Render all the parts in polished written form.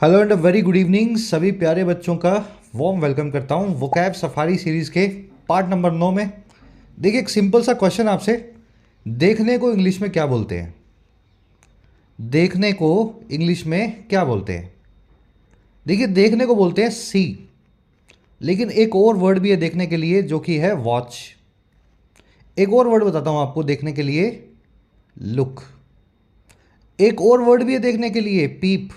Hello and very good evening सभी प्यारे बच्चों का वार्म वेलकम करता हूँ वोकैब सफारी सीरीज़ के पार्ट नंबर 9 में। देखिए एक सिंपल सा क्वेश्चन आपसे। देखने को इंग्लिश में क्या बोलते हैं? देखने को इंग्लिश में क्या बोलते हैं? देखिए देखने को बोलते हैं सी, लेकिन एक और वर्ड भी है देखने के लिए जो कि है वॉच। एक और वर्ड बताता हूँ आपको देखने के लिए, लुक। एक और वर्ड भी है देखने के लिए, पीप।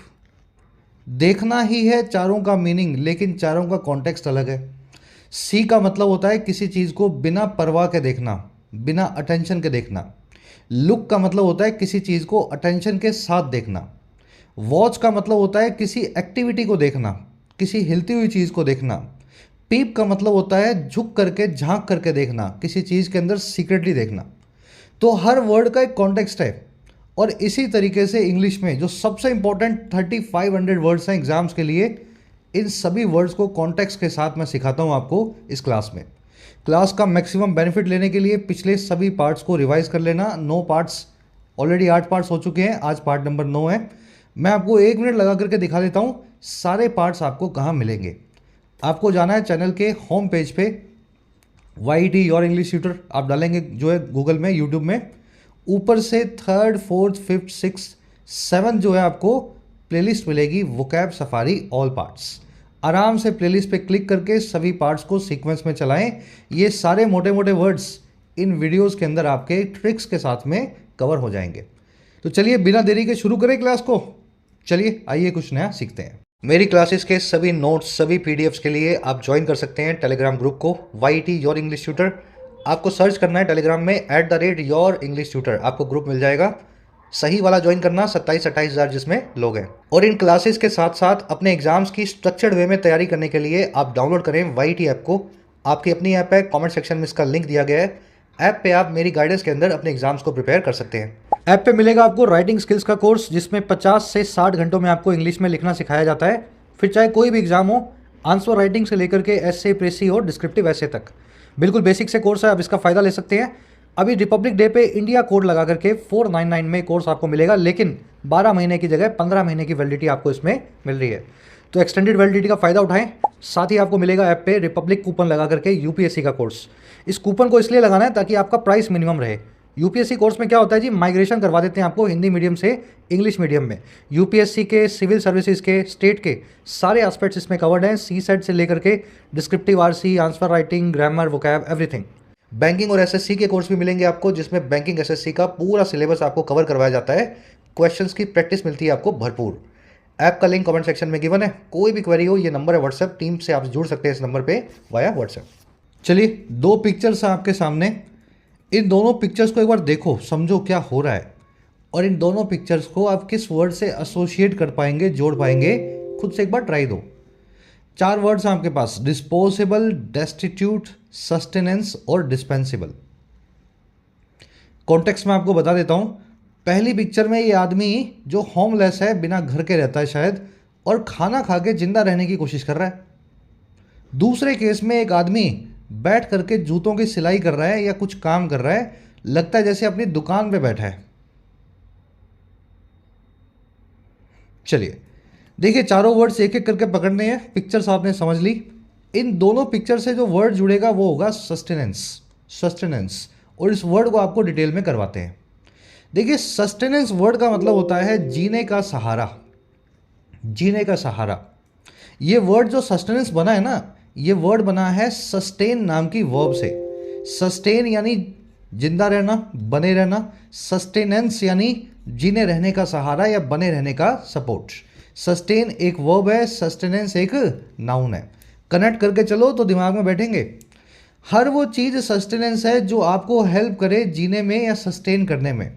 देखना ही है चारों का मीनिंग, लेकिन चारों का कॉन्टेक्स्ट अलग है। सी का मतलब होता है किसी चीज़ को बिना परवाह के देखना, बिना अटेंशन के देखना। लुक का मतलब होता है किसी चीज़ को अटेंशन के साथ देखना। वॉच का मतलब होता है किसी एक्टिविटी को देखना, किसी हिलती हुई चीज़ को देखना। पीप का मतलब होता है झुक करके झांक करके देखना, किसी चीज़ के अंदर सीक्रेटली देखना। तो हर वर्ड का एक कॉन्टेक्स्ट है। और इसी तरीके से इंग्लिश में जो सबसे इंपॉर्टेंट 3500 वर्ड्स हैं एग्जाम्स के लिए, इन सभी वर्ड्स को कॉन्टेक्स्ट के साथ मैं सिखाता हूं आपको इस क्लास में। क्लास का मैक्सिमम बेनिफिट लेने के लिए पिछले सभी पार्ट्स को रिवाइज कर लेना। 9 पार्ट्स ऑलरेडी, 8 पार्ट्स हो चुके हैं, आज पार्ट नंबर 9 है। मैं आपको 1 मिनट लगा करके दिखा देता हूं सारे पार्ट्स आपको कहाँ मिलेंगे। आपको जाना है चैनल के होम पेज पे, YT योर इंग्लिश ट्यूटर आप डालेंगे जो है गूगल में, यूट्यूब में। ऊपर से 3rd 4th 5th 6th 7th जो है आपको प्लेलिस्ट मिलेगी, वोकैब सफारी ऑल पार्ट्स। आराम से प्लेलिस्ट पे क्लिक करके सभी पार्ट्स को सीक्वेंस में चलाएं। ये सारे मोटे मोटे वर्ड्स इन वीडियोस के अंदर आपके ट्रिक्स के साथ में कवर हो जाएंगे। तो चलिए बिना देरी के शुरू करें क्लास को। चलिए आइए कुछ नया सीखते हैं। मेरी क्लासेस के सभी नोट्स, सभी पीडीएफ्स के लिए आप ज्वाइन कर सकते हैं टेलीग्राम ग्रुप को, YT योर इंग्लिश ट्यूटर। आपको सर्च करना है टेलीग्राम में @योर इंग्लिश ट्यूटर, आपको ग्रुप मिल जाएगा। सही वाला ज्वाइन करना, 27-28 हज़ार जिसमें लोग हैं। और इन क्लासेस के साथ साथ अपने एग्जाम्स की स्ट्रक्चर्ड वे में तैयारी करने के लिए आप डाउनलोड करें YT ऐप को। आपकी अपनी ऐप है, कमेंट सेक्शन में इसका लिंक दिया गया है। ऐप पे आप मेरी गाइडेंस के अंदर अपने एग्जाम्स को प्रिपेयर कर सकते हैं। ऐप पे मिलेगा आपको राइटिंग स्किल्स का कोर्स, जिसमें 50 से 60 घंटों में आपको इंग्लिश में लिखना सिखाया जाता है। फिर चाहे कोई भी एग्जाम हो, आंसर राइटिंग से लेकर के एसे, प्रेसी और डिस्क्रिप्टिव ऐसे तक, बिल्कुल बेसिक से कोर्स है, आप इसका फ़ायदा ले सकते हैं। अभी रिपब्लिक डे पे इंडिया कोड लगा करके 499 में कोर्स आपको मिलेगा, लेकिन 12 महीने की जगह 15 महीने की वैलिडिटी आपको इसमें मिल रही है। तो एक्सटेंडेड वैलिडिटी का फ़ायदा उठाएं। साथ ही आपको मिलेगा ऐप पे रिपब्लिक कूपन लगा करके यूपीएससी का कोर्स। इस कूपन को इसलिए लगाना है ताकि आपका प्राइस मिनिमम रहे। यूपीएससी कोर्स में क्या होता है जी, माइग्रेशन करवा देते हैं आपको हिंदी मीडियम से इंग्लिश मीडियम में। यूपीएससी के, सिविल सर्विसेज के, स्टेट के सारे एस्पेक्ट्स इसमें कवर्ड हैं, CSET से लेकर के descriptive RC, answer writing, grammar, vocab, everything. Banking और SSC के कोर्स भी मिलेंगे आपको, जिसमें बैंकिंग SSC का पूरा सिलेबस आपको कवर करवाया जाता है। क्वेश्चंस की प्रैक्टिस मिलती है आपको भरपूर। ऐप का लिंक कमेंट सेक्शन में गिवन है। कोई भी क्वेरी हो, ये नंबर है व्हाट्सएप, टीम से आप जुड़ सकते हैं इस नंबर पे वाया व्हाट्सएप। चलिए 2 पिक्चर्स हैं आपके सामने। इन दोनों पिक्चर्स को एक बार देखो, समझो क्या हो रहा है, और इन दोनों पिक्चर्स को आप किस वर्ड से एसोसिएट कर पाएंगे, जोड़ पाएंगे, खुद से एक बार ट्राई दो। 4 वर्ड्स हैं आपके पास, डिस्पोजेबल, डेस्टिट्यूट, सस्टेनेंस और डिस्पेंसिबल। कॉन्टेक्स्ट में आपको बता देता हूं। पहली पिक्चर में ये आदमी जो होमलेस है, बिना घर के रहता है शायद, और खाना खा के जिंदा रहने की कोशिश कर रहा है। दूसरे केस में एक आदमी बैठ करके जूतों की सिलाई कर रहा है या कुछ काम कर रहा है, लगता है जैसे अपनी दुकान पे बैठा है। चलिए देखिए, चारों वर्ड्स एक एक करके पकड़ने हैं। पिक्चर्स आपने समझ ली। इन दोनों पिक्चर से जो वर्ड जुड़ेगा वो होगा सस्टेनेंस। सस्टेनेंस, और इस वर्ड को आपको डिटेल में करवाते हैं। देखिए सस्टेनेंस वर्ड का मतलब होता है जीने का सहारा। जीने का सहारा। ये वर्ड जो सस्टेनेंस बना है ना, ये वर्ड बना है सस्टेन नाम की वर्ब से। सस्टेन यानी जिंदा रहना, बने रहना। सस्टेनेंस यानी जीने रहने का सहारा या बने रहने का सपोर्ट। सस्टेन एक वर्ब है, सस्टेनेंस एक नाउन है। कनेक्ट करके चलो तो दिमाग में बैठेंगे। हर वो चीज़ सस्टेनेंस है जो आपको हेल्प करे जीने में या सस्टेन करने में।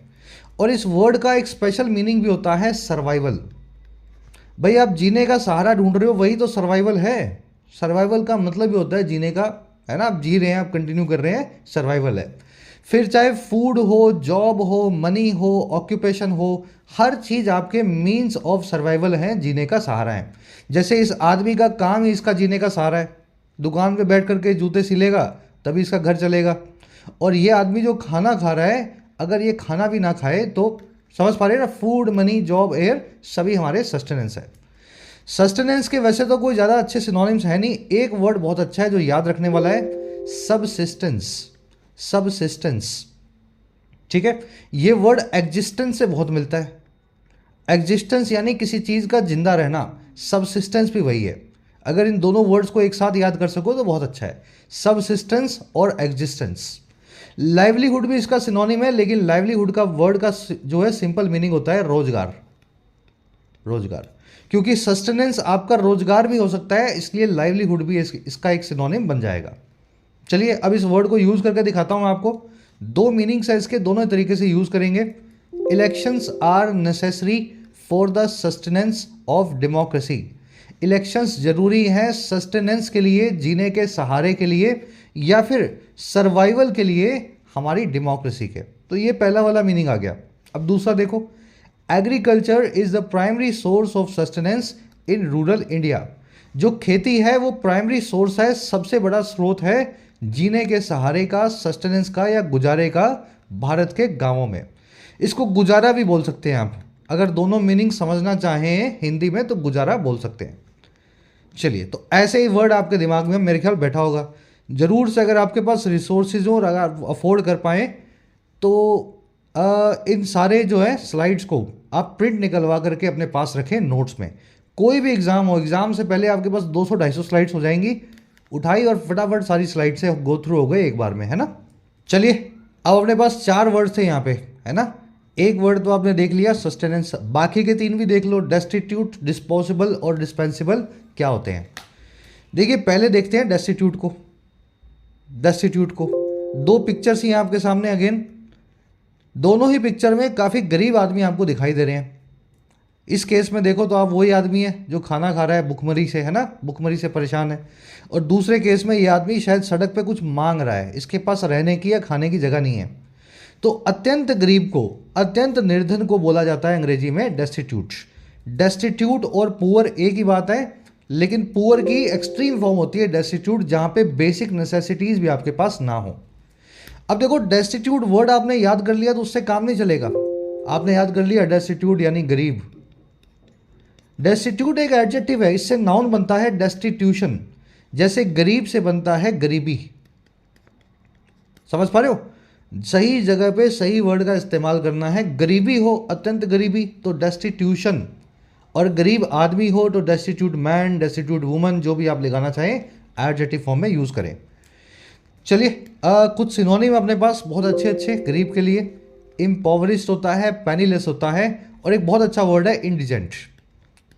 और इस वर्ड का एक स्पेशल मीनिंग भी होता है, सर्वाइवल। भाई आप जीने का सहारा ढूंढ रहे हो, वही तो सर्वाइवल है। सर्वाइवल का मतलब ही होता है जीने का, है ना। आप जी रहे हैं, आप कंटिन्यू कर रहे हैं, सर्वाइवल है। फिर चाहे फूड हो, जॉब हो, मनी हो, ऑक्यूपेशन हो, हर चीज़ आपके मीन्स ऑफ सर्वाइवल है, जीने का सहारा है। जैसे इस आदमी का काम ही इसका जीने का सहारा है। दुकान पे बैठ करके जूते सिलेगा तभी इसका घर चलेगा। और ये आदमी जो खाना खा रहा है, अगर ये खाना भी ना खाए तो, समझ पा रहे हैं ना, फूड, मनी, जॉब, एयर सभी हमारे सस्टेनेंस है। सस्टेनेंस के वैसे तो कोई ज़्यादा अच्छे सिनोनिम्स है नहीं, एक वर्ड बहुत अच्छा है जो याद रखने वाला है, सबसिस्टेंस। सबसिस्टेंस, ठीक है। ये वर्ड एग्जिस्टेंस से बहुत मिलता है। एग्जिस्टेंस यानी किसी चीज़ का जिंदा रहना, सबसिस्टेंस भी वही है। अगर इन दोनों वर्ड्स को एक साथ याद कर सको तो बहुत अच्छा है, सबसिस्टेंस और एग्जिस्टेंस। लाइवलीहुड भी इसका सिनोनिम है, लेकिन लाइवलीहुड का वर्ड का जो है सिंपल मीनिंग होता है रोजगार। रोजगार, क्योंकि सस्टेनेंस आपका रोजगार भी हो सकता है, इसलिए लाइवलीहुड भी इसका एक सिनोनिम बन जाएगा। चलिए अब इस वर्ड को यूज करके दिखाता हूं आपको। दो मीनिंग्स है इसके, दोनों तरीके से यूज करेंगे। Elections are necessary for the sustenance of democracy. Elections जरूरी हैं सस्टेनेंस के लिए, जीने के सहारे के लिए, या फिर सर्वाइवल के लिए हमारी डेमोक्रेसी के। तो ये पहला वाला मीनिंग आ गया। अब दूसरा देखो, agriculture is the primary source of sustenance in rural India. जो खेती है वो प्राइमरी सोर्स है, सबसे बड़ा स्रोत है जीने के सहारे का, सस्टेनेंस का या गुजारे का भारत के गांवों में। इसको गुजारा भी बोल सकते हैं आप, अगर दोनों मीनिंग समझना चाहें हिंदी में तो गुजारा बोल सकते हैं। चलिए, तो ऐसे ही वर्ड आपके दिमाग में मेरे ख्याल बैठा होगा ज़रूर से। अगर आपके पास रिसोर्सेज हो और अगर आप अफोर्ड कर पाएँ तो इन सारे जो है स्लाइड्स को आप प्रिंट निकलवा करके अपने पास रखें नोट्स में। कोई भी एग्ज़ाम हो, एग्ज़ाम से पहले आपके पास 200-250 स्लाइड्स हो जाएंगी, उठाई और फटाफट सारी स्लाइड से गो थ्रू हो गए एक बार में, है ना। चलिए, अब अपने पास 4 वर्ड थे यहाँ पे, है ना। एक वर्ड तो आपने देख लिया सस्टेनेंस, बाकी के 3 भी देख लो, डेस्टिट्यूट, डिस्पोजेबल और डिस्पेंसिबल क्या होते हैं। देखिए पहले देखते हैं डेस्टिट्यूट को। डेस्टिट्यूट को 2 पिक्चर्स ही आपके सामने अगेन, दोनों ही पिक्चर में काफ़ी गरीब आदमी आपको दिखाई दे रहे हैं। इस केस में देखो तो आप वही आदमी है जो खाना खा रहा है भुखमरी से, है ना, भुखमरी से परेशान है। और दूसरे केस में ये आदमी शायद सड़क पे कुछ मांग रहा है, इसके पास रहने की या खाने की जगह नहीं है। तो अत्यंत गरीब को, अत्यंत निर्धन को बोला जाता है अंग्रेजी में डेस्टिट्यूट। डेस्टिट्यूट और पुअर एक ही बात है, लेकिन पुअर की एक्सट्रीम फॉर्म होती है डेस्टिट्यूट, जहाँ पे बेसिक नेसेसिटीज़ भी आपके पास ना हो। अब देखो, डेस्टिट्यूट वर्ड आपने याद कर लिया तो उससे काम नहीं चलेगा। आपने याद कर लिया डेस्टिट्यूट यानी गरीब। डेस्टिट्यूट एक एडजेक्टिव है, इससे नाउन बनता है डेस्टिट्यूशन, जैसे गरीब से बनता है गरीबी। समझ पा रहे हो, सही जगह पे सही वर्ड का इस्तेमाल करना है। गरीबी हो, अत्यंत गरीबी, तो डेस्टिट्यूशन, और गरीब आदमी हो तो डेस्टिट्यूट मैन, डेस्टिट्यूट वुमन, जो भी आप लगाना चाहें एडजेक्टिव फॉर्म में यूज़ करें। चलिए, कुछ सिनोनिम अपने पास बहुत अच्छे अच्छे गरीब के लिए। इम्पॉवरिश्ड होता है, पेनीलेस होता है, और एक बहुत अच्छा वर्ड है इंडिजेंट।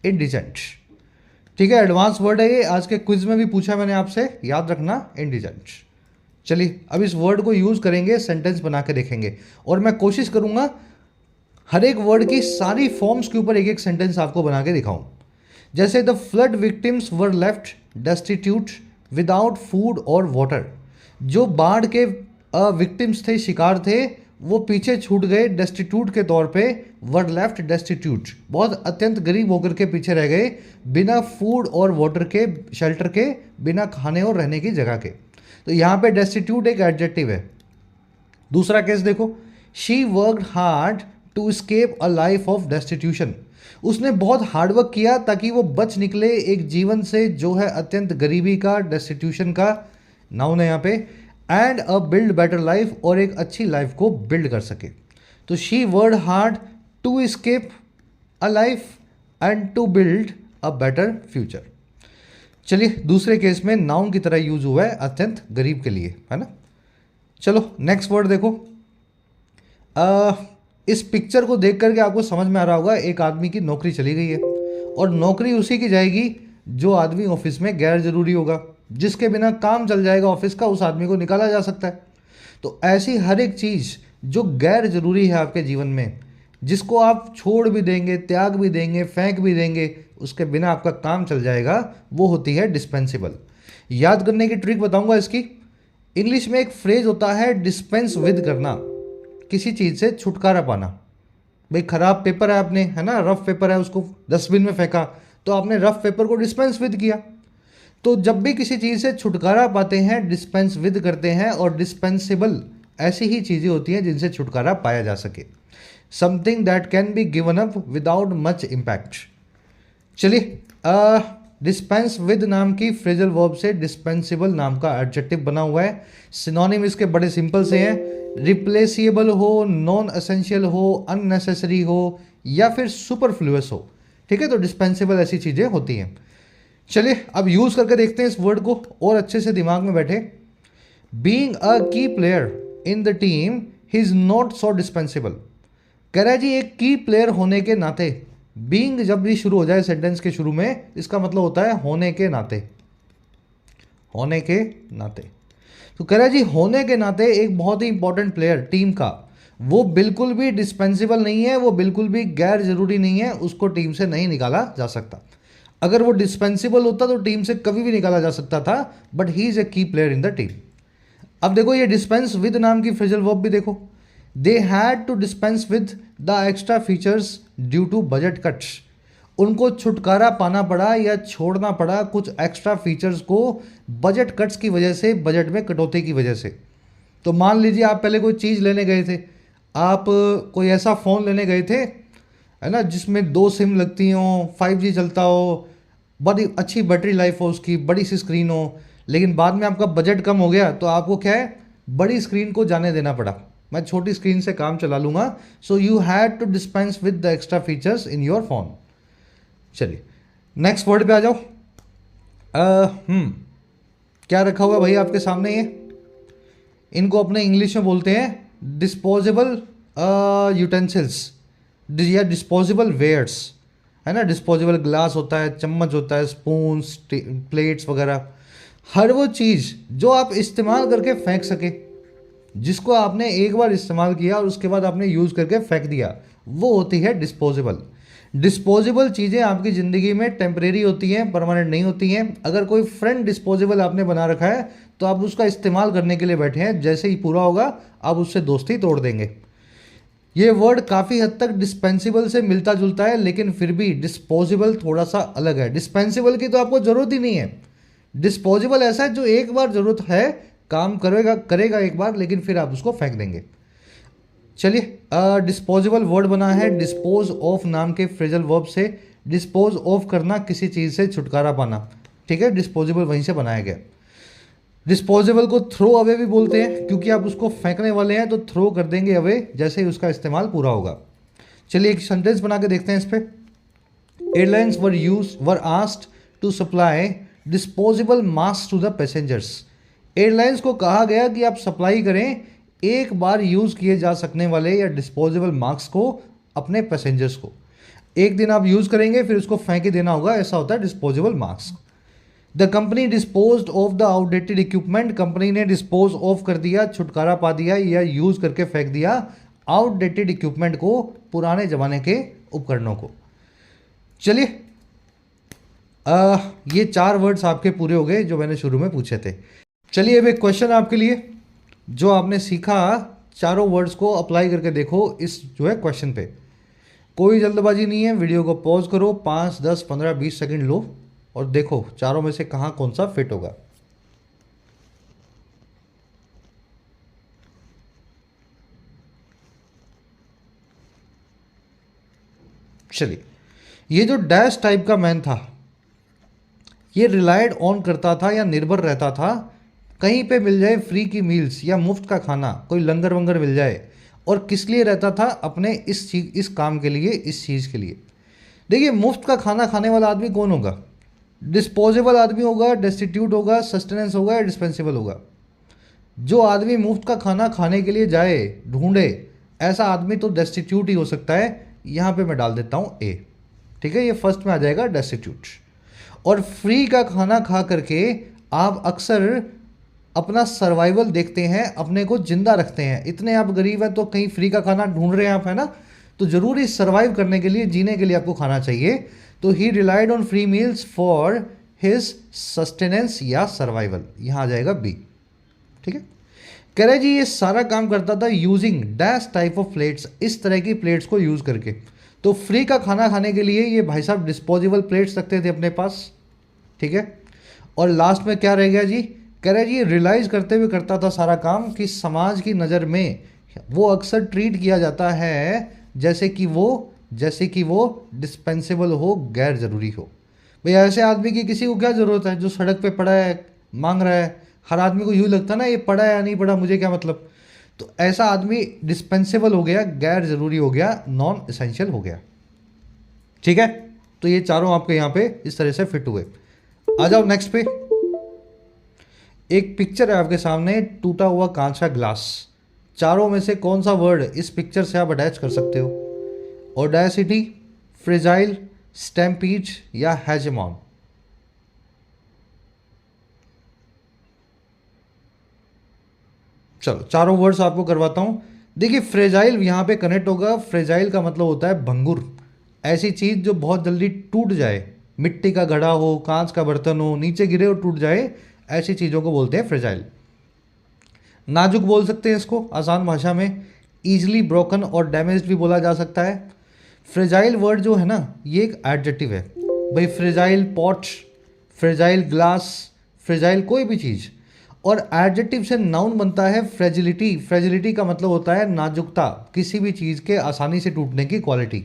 इंडिजेंट, ठीक है, एडवांस वर्ड है ये, आज के क्विज में भी पूछा मैंने आपसे, याद रखना इंडिजेंट। चलिए, अब इस वर्ड को यूज़ करेंगे, सेंटेंस बना के देखेंगे, और मैं कोशिश करूंगा हर एक वर्ड की सारी फॉर्म्स के ऊपर एक एक सेंटेंस आपको बना के दिखाऊं। जैसे the flood victims were left destitute without food और वाटर। जो बाढ़ के विक्टिम्स थे, शिकार थे, वो पीछे छूट गए डेस्टिट्यूट के तौर पे, वर लेफ्ट डेस्टिट्यूट, बहुत अत्यंत गरीब होकर के पीछे रह गए, बिना फूड और वाटर के, शेल्टर के, बिना खाने और रहने की जगह के। तो यहाँ पे डेस्टिट्यूट एक एडजेक्टिव है। दूसरा केस देखो, she worked hard to escape a life of destitution. उसने बहुत हार्डवर्क किया ताकि वो बच निकले एक जीवन से जो है अत्यंत गरीबी का, डेस्टिट्यूशन का, नाउन है यहाँ पे, and a build better life, और एक अच्छी लाइफ को बिल्ड कर सके। तो she worked hard to escape a life and to build a better future. चलिए, दूसरे केस में नाउन की तरह यूज हुआ है अत्यंत गरीब के लिए, है ना। चलो नेक्स्ट वर्ड देखो। इस पिक्चर को देख करके आपको समझ में आ रहा होगा एक आदमी की नौकरी चली गई है, और नौकरी उसी की जाएगी जो आदमी ऑफिस में गैर जरूरी होगा, जिसके बिना काम चल जाएगा ऑफिस का, उस आदमी को निकाला जा सकता है। तो ऐसी हर एक चीज़ जो गैर जरूरी है आपके जीवन में, जिसको आप छोड़ भी देंगे, त्याग भी देंगे, फेंक भी देंगे, उसके बिना आपका काम चल जाएगा, वो होती है डिस्पेंसिबल। याद करने की ट्रिक बताऊंगा इसकी। इंग्लिश में एक फ्रेज होता है डिस्पेंस विद करना, किसी चीज़ से छुटकारा पाना। भाई खराब पेपर है आपने, है ना, रफ पेपर है, उसको डस्टबिन में फेंका, तो आपने रफ पेपर को डिस्पेंस विद किया। तो जब भी किसी चीज़ से छुटकारा पाते हैं, डिस्पेंस विद करते हैं, और डिस्पेंसिबल ऐसी ही चीज़ें होती हैं जिनसे छुटकारा पाया जा सके। Something that can be given up without much impact. चलिए, डिस्पेंस विद नाम की फ्रेजल वर्ब से डिस्पेंसिबल नाम का एडजेक्टिव बना हुआ है। सिनोनिम इसके बड़े सिंपल से हैं, रिप्लेसिएबल हो, नॉन एसेंशियल हो, अननेसेसरी हो या फिर सुपरफ्लुअस हो। ठीक है, तो डिस्पेंसिबल ऐसी चीज़ें होती हैं। चलिए अब यूज़ करके देखते हैं इस वर्ड को और अच्छे से दिमाग में बैठे। बीइंग अ की player in the team he is not so dispensable. कह रहा है जी एक की प्लेयर होने के नाते, बीइंग जब भी शुरू हो जाए सेंटेंस के शुरू में, इसका मतलब होता है होने के नाते, होने के नाते। तो कह रहा है जी होने के नाते एक बहुत ही इंपॉर्टेंट प्लेयर टीम का, वो बिल्कुल भी डिस्पेंसिबल नहीं है, वो बिल्कुल भी गैर जरूरी नहीं है, उसको टीम से नहीं निकाला जा सकता। अगर वो डिस्पेंसिबल होता तो टीम से कभी भी निकाला जा सकता था, बट ही इज ए की प्लेयर इन द टीम। अब देखो ये डिस्पेंस विद नाम की फ्रेजल वर्ब भी देखो, they had to dispense with the extra features due to budget cuts. उनको छुटकारा पाना पड़ा या छोड़ना पड़ा कुछ एक्स्ट्रा फीचर्स को बजट कट्स की वजह से, बजट में कटौती की वजह से। तो मान लीजिए आप पहले कोई चीज़ लेने गए थे, आप कोई ऐसा फ़ोन लेने गए थे, है ना, जिसमें 2 सिम लगती हों, 5G चलता हो, बड़ी अच्छी बैटरी लाइफ हो उसकी, बड़ी सी स्क्रीन हो, लेकिन बाद में आपका बजट कम हो गया तो आपको क्या है, बड़ी स्क्रीन को जाने देना पड़ा, मैं छोटी स्क्रीन से काम चला लूँगा। So you had to dispense with the extra features in your phone. चलिए नेक्स्ट वर्ड पे आ जाओ। क्या रखा हुआ है भाई आपके सामने, ये इनको अपने इंग्लिश में बोलते हैं डिस्पोजेबल यूटेंसिल्स या डिस्पोजेबल वेयर्स, है ना। डिस्पोजेबल ग्लास होता है, चम्मच होता है, स्पून्स, प्लेट्स वगैरह, हर वो चीज़ जो आप इस्तेमाल करके फेंक सके, जिसको आपने एक बार इस्तेमाल किया और उसके बाद आपने यूज़ करके फेंक दिया, वो होती है डिस्पोजेबल। डिस्पोजेबल चीज़ें आपकी ज़िंदगी में टेम्परेरी होती हैं, परमानेंट नहीं होती हैं। अगर कोई फ्रेंड डिस्पोजेबल आपने बना रखा है तो आप उसका इस्तेमाल करने के लिए बैठे हैं, जैसे ही पूरा होगा आप उससे दोस्ती तोड़ देंगे। ये वर्ड काफ़ी हद तक डिस्पेंसिबल से मिलता जुलता है, लेकिन फिर भी डिस्पोजेबल थोड़ा सा अलग है। डिस्पेंसिबल की तो आपको ज़रूरत ही नहीं है, डिस्पोजेबल ऐसा है जो एक बार ज़रूरत है, काम करेगा करेगा एक बार, लेकिन फिर आप उसको फेंक देंगे। चलिए डिस्पोजेबल वर्ड बना है डिस्पोज ऑफ नाम के फ्रेजल वर्ब से। डिस्पोज ऑफ करना, किसी चीज़ से छुटकारा पाना, ठीक है, डिस्पोजेबल वहीं से बनाया गया। डिस्पोजेबल को थ्रो अवे भी बोलते हैं, क्योंकि आप उसको फेंकने वाले हैं तो थ्रो कर देंगे अवे जैसे ही उसका इस्तेमाल पूरा होगा। चलिए एक सेंटेंस बना के देखते हैं इस पर। Airlines were asked to supply disposable mask to the passengers. Airlines को कहा गया कि आप सप्लाई करें एक बार यूज़ किए जा सकने वाले या डिस्पोजेबल मास्क को अपने पैसेंजर्स को। एक दिन आप यूज़ करेंगे फिर उसको फेंक ही देना होगा, ऐसा होता है disposable mask. The company dispose of the outdated equipment. Company ने डिस्पोज ऑफ कर दिया, छुटकारा पा दिया या यूज़ करके फेंक दिया आउटडेटेड इक्विपमेंट को, पुराने ज़माने के उपकरणों को। चलिए ये 4 वर्ड्स आपके पूरे हो गए जो मैंने शुरू में पूछे थे। चलिए अब एक क्वेश्चन आपके लिए, जो आपने सीखा चारों वर्ड्स को अप्लाई करके देखो इस जो है क्वेश्चन पे। कोई जल्दबाजी नहीं है, वीडियो को पॉज करो, 5, 10, 15, 20 सेकंड लो और देखो चारों में से कहाँ कौन सा फिट होगा। चलिए ये जो डैश टाइप का मैन था, ये रिलाइड ऑन करता था या निर्भर रहता था कहीं पे मिल जाए फ्री की मील्स या मुफ्त का खाना, कोई लंगर वंगर मिल जाए। और किस लिए रहता था, अपने इस काम के लिए, इस चीज़ के लिए। देखिए मुफ्त का खाना खाने वाला आदमी कौन होगा, डिस्पोजेबल आदमी होगा, डेस्टिट्यूट होगा, सस्टेनेंस होगा या डिस्पेंसिबल होगा। जो आदमी मुफ्त का खाना खाने के लिए जाए, ढूंढे, ऐसा आदमी तो डेस्टिट्यूट ही हो सकता है। यहाँ पे मैं डाल देता हूँ ए, ठीक है, ये फर्स्ट में आ जाएगा डेस्टिट्यूट। और फ्री का खाना खा करके आप अक्सर अपना सर्वाइवल देखते हैं, अपने को जिंदा रखते हैं। इतने आप गरीब हैं तो कहीं फ्री का खाना ढूंढ रहे हैं आप, है ना, तो ज़रूरी सर्वाइव करने के लिए, जीने के लिए आपको खाना चाहिए। तो he relied on free meals for his sustenance या सर्वाइवल, यहाँ आ जाएगा बी, ठीक है। कह रहे जी ये सारा काम करता था using dash type of plates, इस तरह की प्लेट्स को यूज़ करके। तो फ्री का खाना खाने के लिए ये भाई साहब डिस्पोजेबल प्लेट्स रखते थे अपने पास, ठीक है। और लास्ट में क्या रह गया जी, कह रहे जी रियलाइज़ करते हुए करता था सारा काम कि समाज की नज़र में वो अक्सर ट्रीट किया जाता है जैसे कि वो डिस्पेंसेबल हो, गैर ज़रूरी हो। भाई ऐसे आदमी की किसी को क्या ज़रूरत है जो सड़क पे पड़ा है, मांग रहा है। हर आदमी को यूँ लगता है ना ये पढ़ा है या नहीं पढ़ा मुझे क्या मतलब। तो ऐसा आदमी डिस्पेंसेबल हो गया, गैर ज़रूरी हो गया, नॉन एसेंशियल हो गया। ठीक है, तो ये चारों आपके यहाँ पे इस तरह से फिट हुए। आ जाओ नेक्स्ट पे। एक पिक्चर है आपके सामने, टूटा हुआ कांच का ग्लास। चारों में से कौन सा वर्ड इस पिक्चर से आप अटैच कर सकते हो? ऑडेसिटी, फ्रेजाइल, स्टैम्पीड या हेजेमॉन? चलो चारों वर्ड्स आपको करवाता हूं। देखिए फ्रेजाइल यहाँ पे कनेक्ट होगा। फ्रेजाइल का मतलब होता है भंगुर, ऐसी चीज़ जो बहुत जल्दी टूट जाए। मिट्टी का घड़ा हो, कांच का बर्तन हो, नीचे गिरे और टूट जाए, ऐसी चीज़ों को बोलते हैं फ्रेजाइल। नाजुक बोल सकते हैं इसको आसान भाषा में। ईजिली ब्रोकन और डैमेज्ड भी बोला जा सकता है। फ्रेजाइल वर्ड जो है ना, ये एक एडजेक्टिव है भाई। Fragile pot, fragile glass, fragile कोई भी चीज़। और एडजेक्टिव से नाउन बनता है फ्रेजिलिटी। फ्रेजिलिटी का मतलब होता है नाजुकता, किसी भी चीज़ के आसानी से टूटने की क्वालिटी।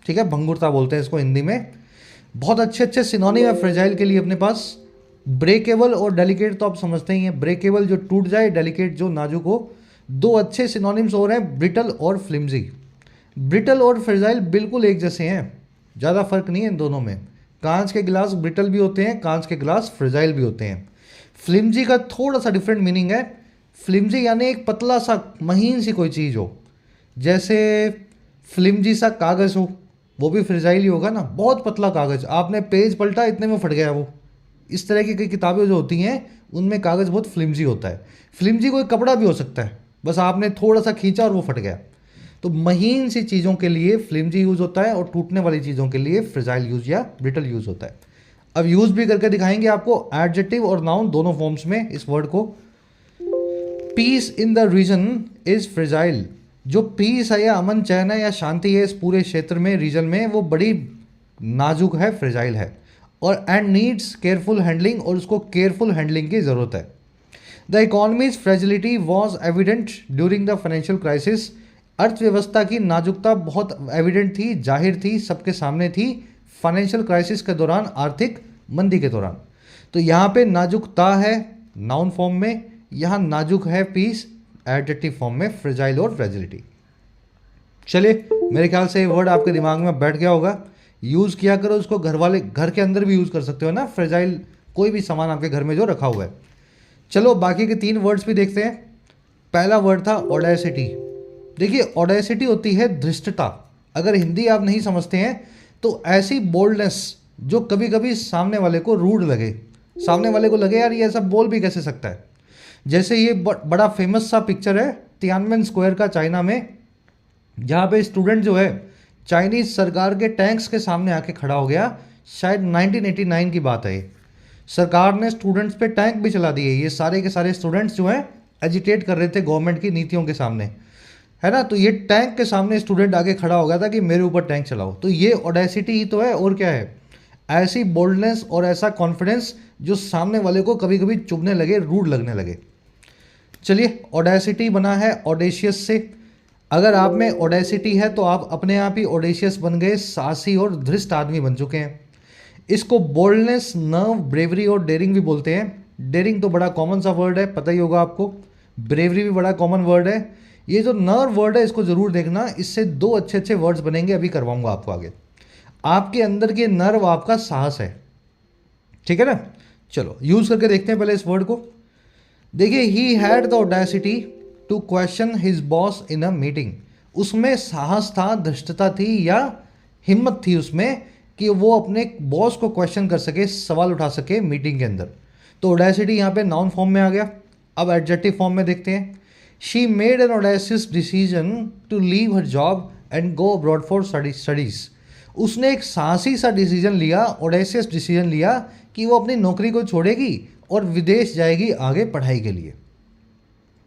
ठीक है, भंगुरता बोलते हैं इसको हिंदी में। बहुत अच्छे अच्छे सिनोनिम है फ्रेजाइल के लिए अपने पास। ब्रेकेबल और डेलिकेट तो आप समझते ही हैं। ब्रेकेबल जो टूट जाए, डेलिकेट जो नाजुक हो। दो अच्छे सिनोनिम्स और हैं, ब्रिटल और फ्लिम्जी। ब्रिटल और फ्रेजाइल बिल्कुल एक जैसे हैं, ज़्यादा फर्क नहीं है इन दोनों में। कांच के गिलास ब्रिटल भी होते हैं, कांच के गिलास फ्रेजाइल भी होते हैं। फ्लिम्जी का थोड़ा सा डिफरेंट मीनिंग है। फ्लिम्जी यानी एक पतला सा महीन सी कोई चीज़ हो, जैसे फ्लिम्जी सा कागज़ हो, वो भी फ्रेजाइल ही होगा ना। बहुत पतला कागज़, आपने पेज पलटा इतने में फट गया वो। इस तरह की कई किताबें जो होती हैं उनमें कागज़ बहुत फ्लिम्जी होता है। फ्लिम्जी कोई कपड़ा भी हो सकता है, बस आपने थोड़ा सा खींचा और वो फट गया। तो महीन सी चीज़ों के लिए फ्लिम्जी यूज़ होता है और टूटने वाली चीज़ों के लिए फ्रेजाइल यूज़ या ब्रिटल यूज़ होता है। अब यूज़ भी करके दिखाएंगे आपको, एडजेक्टिव और नाउन दोनों फॉर्म्स में इस वर्ड को। Peace in the region is fragile. जो पीस है या अमन चैन है या शांति है इस पूरे क्षेत्र में, रीजन में, वो बड़ी नाजुक है, फ्रेजाइल है। और एंड नीड्स केयरफुल हैंडलिंग, और उसको केयरफुल हैंडलिंग की ज़रूरत है। The economies fragility was evident during the financial crisis. अर्थव्यवस्था की नाजुकता बहुत एविडेंट थी, जाहिर थी, सबके सामने थी फाइनेंशियल क्राइसिस के दौरान, आर्थिक मंदी के दौरान। तो यहाँ पे नाजुकता है नाउन फॉर्म में, यहाँ नाजुक है पीस एडजेक्टिव फॉर्म में, फ्रेजाइल और फ्रेजिलिटी। चलिए मेरे ख्याल से ये वर्ड आपके दिमाग में बैठ गया होगा। यूज़ किया करो उसको, घर वाले घर के अंदर भी यूज़ कर सकते हो ना, फ्रेजाइल कोई भी सामान आपके घर में जो रखा हुआ है। चलो बाकी के 3 वर्ड्स भी देखते हैं। पहला वर्ड था ऑडेसिटी। देखिए ऑडेसिटी होती है धृष्टता। अगर हिंदी आप नहीं समझते हैं तो ऐसी बोल्डनेस जो कभी कभी सामने वाले को रूड लगे, सामने वाले को लगे यार ये ऐसा बोल भी कैसे सकता है। जैसे ये बड़ा फेमस सा पिक्चर है तियानमेन स्क्वायर का चाइना में, जहाँ पे स्टूडेंट जो है चाइनीज़ सरकार के टैंक्स के सामने आके खड़ा हो गया। शायद 1989 की बात है ये। सरकार ने स्टूडेंट्स पे टैंक भी चला दिए। ये सारे के सारे स्टूडेंट्स जो हैं एजिटेट कर रहे थे गवर्नमेंट की नीतियों के सामने, है ना। तो ये टैंक के सामने स्टूडेंट आगे खड़ा हो गया था कि मेरे ऊपर टैंक चलाओ। तो ये ऑडेसिटी ही तो है, और क्या है। ऐसी बोल्डनेस और ऐसा कॉन्फिडेंस जो सामने वाले को कभी कभी चुभने लगे, रूड लगने लगे। चलिए ऑडेसिटी बना है ऑडेशियस से। अगर आप में ऑडेसिटी है तो आप अपने आप ही ऑडेशियस बन गए, साहसी और धृष्ट आदमी बन चुके हैं। इसको बोल्डनेस, नर्व, ब्रेवरी और डेयरिंग भी बोलते हैं। डेयरिंग तो बड़ा कॉमन सा वर्ड है, पता ही होगा आपको। ब्रेवरी भी बड़ा कॉमन वर्ड है। ये जो नर्व वर्ड है इसको ज़रूर देखना, इससे 2 अच्छे अच्छे वर्ड्स बनेंगे, अभी करवाऊंगा आपको आगे। आपके अंदर के नर्व आपका साहस है, ठीक है ना। चलो यूज़ करके देखते हैं पहले इस वर्ड को। देखिए he had the audacity to question his boss in a meeting. उसमें साहस था, धृष्टता थी या हिम्मत थी उसमें कि वो अपने बॉस को क्वेश्चन कर सके, सवाल उठा सके मीटिंग के अंदर। तो ऑडेसिटी यहाँ पे नाउन फॉर्म में आ गया। अब एडजेक्टिव फॉर्म में देखते हैं। She made an audacious decision to leave her job and go abroad for studies. उसने एक साहसी सा डिसीजन लिया, ऑडेसियस डिसीजन लिया कि वो अपनी नौकरी को छोड़ेगी और विदेश जाएगी आगे पढ़ाई के लिए।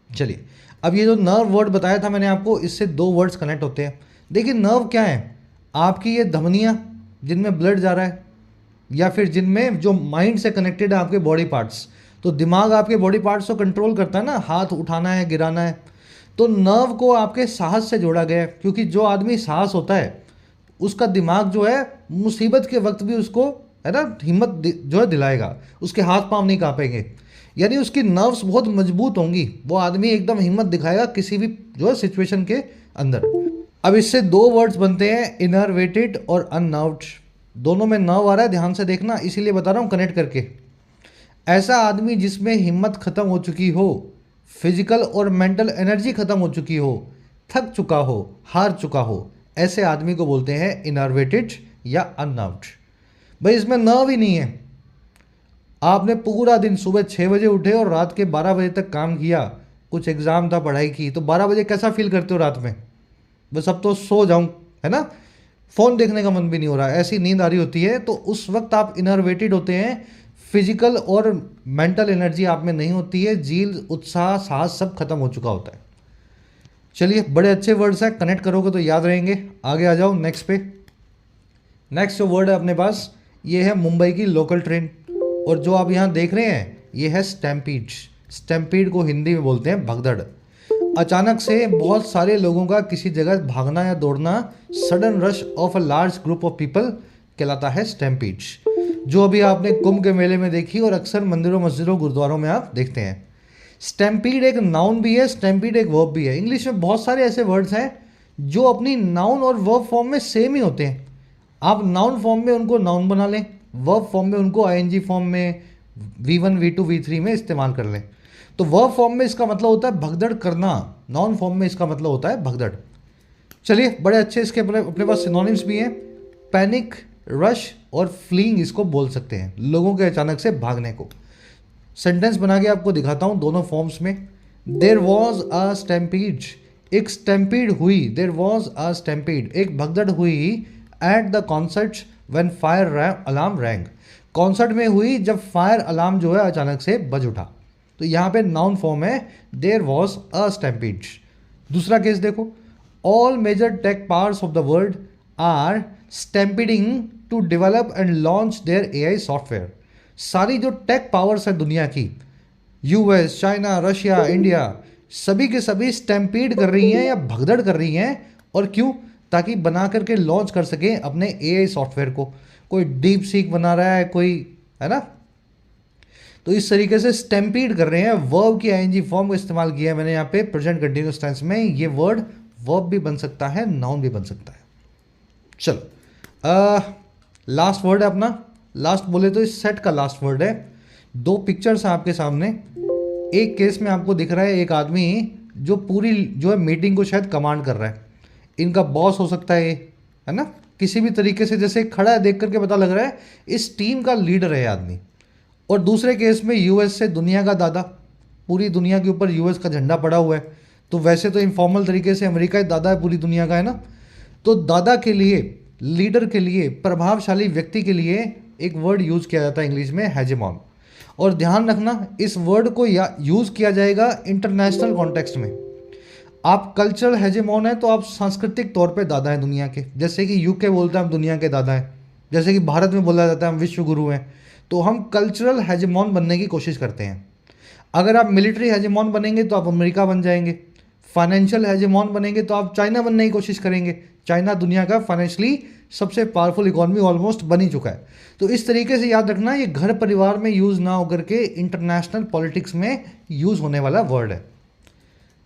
चलिए अब ये जो नर्व वर्ड बताया था मैंने आपको, इससे 2 वर्ड्स कनेक्ट होते हैं। देखिए नर्व क्या है, आपकी ये धमनियाँ जिनमें ब्लड जा रहा है, या फिर जिनमें जो माइंड से कनेक्टेड है आपके बॉडी पार्ट्स। तो दिमाग आपके बॉडी पार्ट्स को कंट्रोल करता है ना, हाथ उठाना है, गिराना है। तो नर्व को आपके साहस से जोड़ा गया है, क्योंकि जो आदमी साहस होता है उसका दिमाग जो है मुसीबत के वक्त भी उसको है ना, हिम्मत जो है दिलाएगा, उसके हाथ पांव नहीं कांपेंगे, यानी उसकी नर्व्स बहुत मजबूत होंगी, वो आदमी एकदम हिम्मत दिखाएगा किसी भी जो है सिचुएशन के अंदर। अब इससे दो वर्ड्स बनते हैं, इनर्वेटेड और अननर्व्ड। दोनों में नर्व आ रहा है, ध्यान से देखना, इसीलिए बता रहा हूँ कनेक्ट करके। ऐसा आदमी जिसमें हिम्मत खत्म हो चुकी हो, फिजिकल और मेंटल एनर्जी खत्म हो चुकी हो, थक चुका हो, हार चुका हो, ऐसे आदमी को बोलते हैं इनर्वेटेड या अननर्व्ड। भाई इसमें नर्व ही नहीं है। आपने पूरा दिन सुबह 6 बजे उठे और रात के 12 बजे तक काम किया, कुछ एग्जाम था, पढ़ाई की, तो 12 बजे कैसा फील करते हो रात में? बस अब तो सो जाऊं, है ना, फ़ोन देखने का मन भी नहीं हो रहा, ऐसी नींद आ रही होती है। तो उस वक्त आप इनर्वेटेड होते हैं, फिजिकल और मेंटल एनर्जी आप में नहीं होती है, जील, उत्साह, साहस सब खत्म हो चुका होता है। चलिए, बड़े अच्छे वर्ड्स हैं, कनेक्ट करोगे तो याद रहेंगे। आगे आ जाओ नेक्स्ट पे। नेक्स्ट जो वर्ड है अपने पास, ये है मुंबई की लोकल ट्रेन, और जो आप यहाँ देख रहे हैं ये है स्टैम्पीड। स्टैम्पीड को हिंदी में बोलते हैं भगदड़। अचानक से बहुत सारे लोगों का किसी जगह भागना या दौड़ना, sudden rush of a large group of people कहलाता है स्टैम्पीड, जो अभी आपने कुंभ के मेले में देखी और अक्सर मंदिरों, मस्जिदों, गुरुद्वारों में आप देखते हैं। स्टैम्पीड एक नाउन भी है, स्टैम्पीड एक वर्ब भी है। इंग्लिश में बहुत सारे ऐसे वर्ड्स हैं जो अपनी नाउन और वर्ब फॉर्म में सेम ही होते हैं। आप नाउन फॉर्म में उनको नाउन बना लें, वर्ब फॉर्म में उनको आईएनजी फॉर्म में, V1, V2, V3 में इस्तेमाल कर लें। तो वर्ब फॉर्म में इसका मतलब होता है भगदड़ करना, नाउन फॉर्म में इसका मतलब होता है भगदड़। चलिए, बड़े अच्छे इसके अपने पास सिनोनिम्स भी हैं। पैनिक, रश और फ्लीइंग इसको बोल सकते हैं, लोगों के अचानक से भागने को। सेंटेंस बना के आपको दिखाता हूँ दोनों फॉर्म्स में। देर वॉज अ स्टैम्पीड, एक स्टैम्पीड हुई, देर वॉज अ स्टैम्पीड, एक भगदड़ हुई at the concert when fire alarm wrong, concert में हुई जब फायर अलार्म जो है अचानक से बज उठा। तो यहाँ पे नाउन फॉर्म है, देर वॉज अ स्टैम्पीड। दूसरा केस देखो, all major tech powers of the world are stampeding to develop and launch their AI software. सारी जो टेक पावर्स है दुनिया की, यूएस, चाइना, रशिया, इंडिया, सभी के सभी स्टैम्पीड कर रही हैं या भगदड़ कर रही हैं। और क्यों? ताकि बना करके लॉन्च कर सकें अपने एआई सॉफ्टवेयर को। कोई डीप सीक बना रहा है कोई, है ना, तो इस तरीके से स्टैम्पीड कर रहे हैं। वर्ब की आईएनजी फॉर्म का इस्तेमाल किया है मैंने यहाँ पे प्रेजेंट कंटिन्यूअस टेंस में। ये वर्ड वर्ब भी बन सकता है, नाउन भी बन सकता है। चलो, लास्ट वर्ड है अपना, लास्ट बोले तो इस सेट का लास्ट वर्ड है। दो पिक्चर्स हैं आपके सामने। एक केस में आपको दिख रहा है एक आदमी जो पूरी जो है मीटिंग को शायद कमांड कर रहा है, इनका बॉस हो सकता है ये, है ना, किसी भी तरीके से जैसे खड़ा है देख करके पता लग रहा है इस टीम का लीडर है आदमी। और दूसरे केस में यूएस से दुनिया का दादा, पूरी दुनिया के ऊपर यूएस का झंडा पड़ा हुआ है। तो वैसे तो इनफॉर्मल तरीके से अमेरिका ही दादा है पूरी दुनिया का, है ना। तो दादा के लिए, लीडर के लिए, प्रभावशाली व्यक्ति के लिए एक वर्ड यूज़ किया जाता है इंग्लिश में, हेजेमॉन। और ध्यान रखना, इस वर्ड को यूज़ किया जाएगा इंटरनेशनल कॉन्टेक्स्ट में। आप कल्चरल हेजेमॉन है तो आप सांस्कृतिक तौर पे दादा हैं दुनिया के, जैसे कि यूके बोलता है हम दुनिया के दादा हैं, जैसे कि भारत में बोला जाता है हम विश्व गुरु हैं। तो हम कल्चरल हेजेमॉन बनने की कोशिश करते हैं। अगर आप मिलिट्री हेजेमॉन बनेंगे तो आप अमेरिका बन जाएंगे, फाइनेंशियल हेजेमॉन बनेंगे तो आप चाइना बनने की कोशिश करेंगे। चाइना दुनिया का फाइनेंशियली सबसे पावरफुल इकोनॉमी ऑलमोस्ट बन ही चुका है। तो इस तरीके से याद रखना, ये घर परिवार में यूज़ ना होकर के इंटरनेशनल पॉलिटिक्स में यूज़ होने वाला वर्ड है।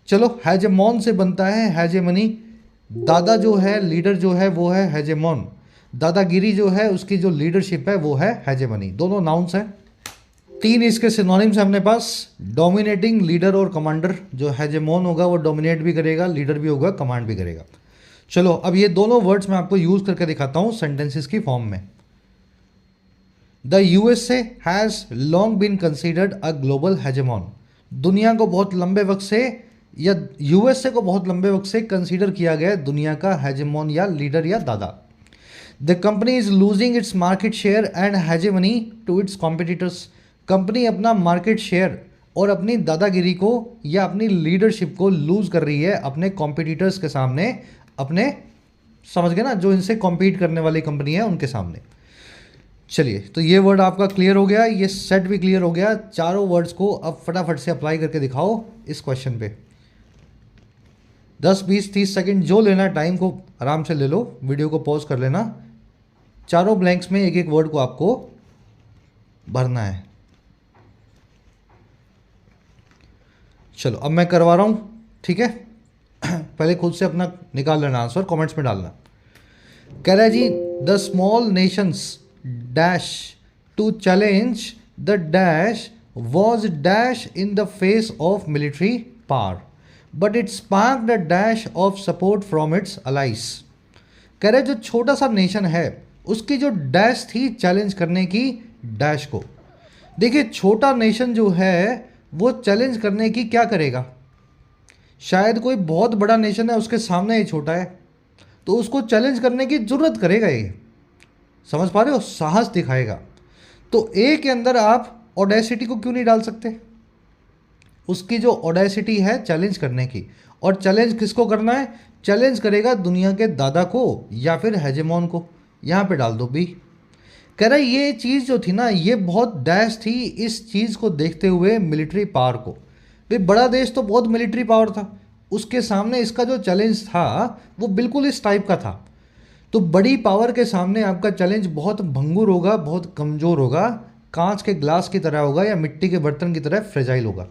चलो, हेजेमॉन से बनता है हेजेमनी। दादा जो है, लीडर जो है वो है हेजेमॉन, दादागिरी जो है उसकी जो लीडरशिप है वो है हेजेमनी। दोनों नाउन्स हैं। तीन इसके सिनोनिम्स हैं अपने पास, डोमिनेटिंग, लीडर और कमांडर। जो हेजेमॉन होगा वो डोमिनेट भी करेगा, लीडर भी होगा, कमांड भी करेगा। चलो, अब ये दोनों वर्ड्स मैं आपको यूज़ करके दिखाता हूँ सेंटेंसेस की फॉर्म में। The USA has long been considered a global hegemon. दुनिया को बहुत लंबे वक्त से, या यूएसए को बहुत लंबे वक्त से कंसीडर किया गया है दुनिया का हेजेमॉन या लीडर या दादा। The company is losing its market share and hegemony to its competitors. Company अपना मार्केट शेयर और अपनी दादागिरी को या अपनी लीडरशिप को लूज कर रही है अपने कॉम्पिटिटर्स के सामने, अपने, समझ गए ना, जो इनसे कॉम्पीट करने वाली कंपनी है उनके सामने। चलिए, तो ये वर्ड आपका क्लियर हो गया, ये सेट भी क्लियर हो गया। चारों वर्ड्स को अब फटाफट से अप्लाई करके दिखाओ इस क्वेश्चन पे। 10, 20, 30 सेकंड जो लेना टाइम को आराम से ले लो, वीडियो को पॉज कर लेना। चारों ब्लैंक्स में एक एक वर्ड को आपको भरना है। चलो अब मैं करवा रहा हूँ, ठीक है। पहले खुद से अपना निकाल लेना आंसर, कमेंट्स में डालना। कह रहा है जी, the small nations dash to challenge the dash was dash in the face of military power but it sparked the dash of support from its allies. कह रहे जो छोटा सा नेशन है उसकी जो डैश थी चैलेंज करने की डैश को। देखिए छोटा नेशन जो है वो चैलेंज करने की क्या करेगा, शायद कोई बहुत बड़ा नेशन है उसके सामने ये छोटा है तो उसको चैलेंज करने की जरूरत करेगा, ये समझ पा रहे हो, साहस दिखाएगा। तो ए के अंदर आप ऑडेसिटी को क्यों नहीं डाल सकते, उसकी जो ऑडेसिटी है चैलेंज करने की। और चैलेंज किसको करना है, चैलेंज करेगा दुनिया के दादा को या फिर हेजेमोन को, यहाँ पे डाल दो बी। कह रहा है ये चीज़ जो थी ना ये बहुत डैश थी इस चीज़ को देखते हुए मिलिट्री पावर को। भाई बड़ा देश तो बहुत मिलिट्री पावर था, उसके सामने इसका जो चैलेंज था वो बिल्कुल इस टाइप का था। तो बड़ी पावर के सामने आपका चैलेंज बहुत भंगुर होगा, बहुत कमज़ोर होगा, कांच के ग्लास की तरह होगा या मिट्टी के बर्तन की तरह फ्रेजाइल होगा,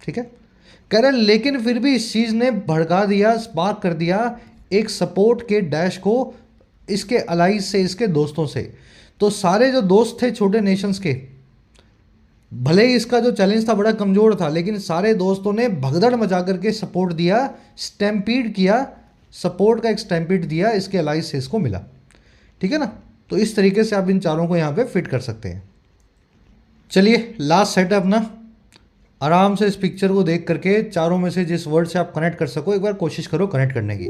ठीक है। कह रहे लेकिन फिर भी इस चीज़ ने भड़का दिया, स्पार्क कर दिया एक सपोर्ट के डैश को इसके अलाइज से, इसके दोस्तों से। तो सारे जो दोस्त थे छोटे नेशंस के, भले ही इसका जो चैलेंज था बड़ा कमज़ोर था लेकिन सारे दोस्तों ने भगदड़ मचा करके सपोर्ट दिया, स्टैम्पीड किया, सपोर्ट का एक स्टैम्पीड दिया, इसके अलाइज से इसको मिला, ठीक है ना। तो इस तरीके से आप इन चारों को यहाँ पे फिट कर सकते हैं। चलिए लास्ट सेट है अपना, आराम से इस पिक्चर को देख करके चारों में से जिस वर्ड से आप कनेक्ट कर सको एक बार कोशिश करो कनेक्ट करने की।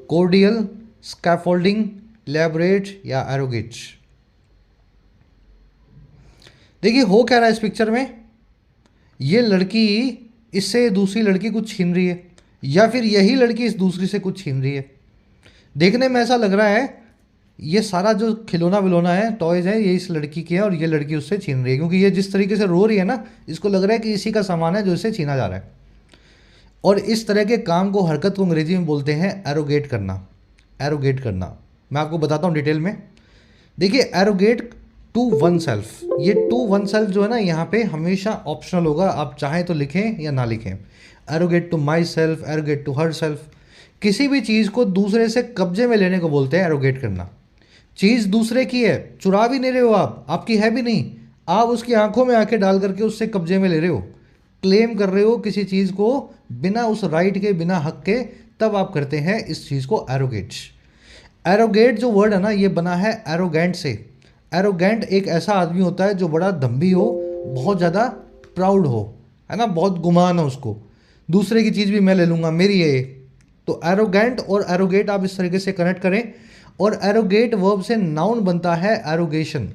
कोर्डियल, स्कैफोल्डिंग, लैबोरेट या एरोगेट। देखिए हो क्या रहा है इस पिक्चर में, ये लड़की इससे दूसरी लड़की कुछ छीन रही है या फिर यही लड़की इस दूसरी से कुछ छीन रही है। देखने में ऐसा लग रहा है ये सारा जो खिलौना विलौना है, टॉयज़ है, ये इस लड़की के हैं और ये लड़की उससे छीन रही है, क्योंकि ये जिस तरीके से रो रही है ना इसको लग रहा है कि इसी का सामान है जो इससे छीना जा रहा है। और इस तरह के काम को, हरकत को अंग्रेजी में बोलते हैं एरोगेट करना। एरोगेट करना मैं आपको बताता हूँ डिटेल में। देखिए एरोगेट टू वन सेल्फ, ये टू वन सेल्फ जो है ना यहाँ पे हमेशा ऑप्शनल होगा, आप चाहें तो लिखें या ना लिखें। Arrogate to my self, arrogate to her self, किसी भी चीज़ को दूसरे से कब्जे में लेने को बोलते हैं एरोगेट करना। चीज़ दूसरे की है, चुरा भी नहीं रहे हो आप, आपकी है भी नहीं, आप उसकी आंखों में आंखें डाल करके उससे कब्जे में ले रहे हो, क्लेम कर रहे हो किसी चीज़ को बिना उस राइट के, बिना हक के, तब आप करते हैं इस चीज़ को एरोगेट। एरोगेट जो वर्ड है ना ये बना है एरोगेंट से। एरोगेंट एक ऐसा आदमी होता है जो बड़ा दम्भी हो, बहुत ज़्यादा प्राउड हो, है ना, बहुत गुमान है उसको, दूसरे की चीज़ भी मैं ले लूँगा, मेरी है ये। तो एरोगेंट और एरोगेट आप इस तरीके से कनेक्ट करें। और एरोगेट वर्ब से नाउन बनता है एरोगेशन,